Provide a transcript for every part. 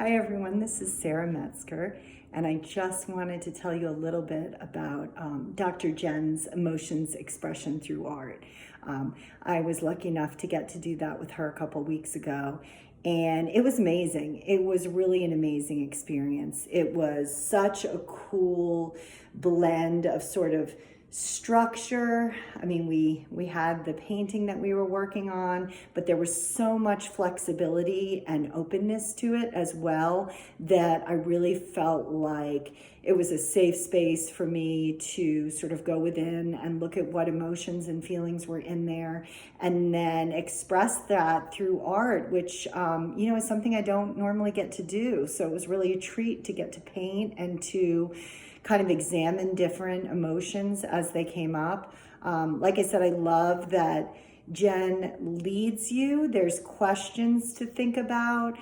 Hi everyone, this is Sara Metzger, and I just wanted to tell you a little bit about Dr. Jenn's emotions expression through art. I was lucky enough to get to do that with her a couple weeks ago, and it was amazing. It was really an amazing experience. It was such a cool blend of sort of structure. I mean, we had the painting that we were working on, but there was so much flexibility and openness to it as well that I really felt like it was a safe space for me to sort of go within and look at what emotions and feelings were in there, and then express that through art, which is something I don't normally get to do. So it was really a treat to get to paint and to kind of examine different emotions as they came up. Like I said, I love that Jenn leads you. There's questions to think about.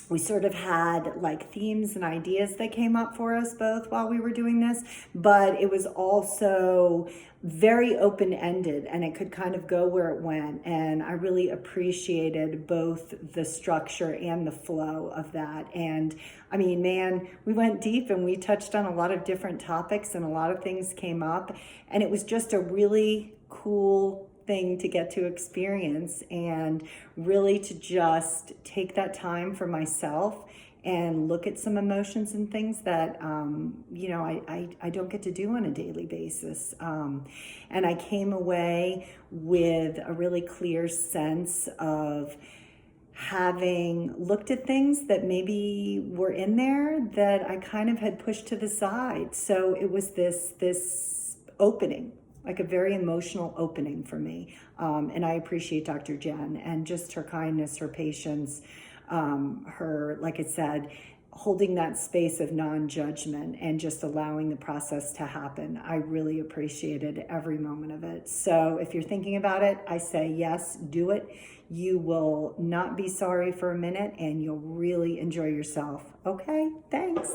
We sort of had like themes and ideas that came up for us both while we were doing this, but it was also very open-ended and it could kind of go where it went. And I really appreciated both the structure and the flow of that. And I mean, man, we went deep and we touched on a lot of different topics and a lot of things came up. And it was just a really cool thing to get to experience and really to just take that time for myself and look at some emotions and things that I don't get to do on a daily basis. And I came away with a really clear sense of having looked at things that maybe were in there that I kind of had pushed to the side. So it was this opening, like a very emotional opening for me. And I appreciate Dr. Jenn and just her kindness, her patience, her, like I said, holding that space of non-judgment and just allowing the process to happen. I really appreciated every moment of it. So if you're thinking about it, I say yes, do it. You will not be sorry for a minute and you'll really enjoy yourself. Okay, thanks.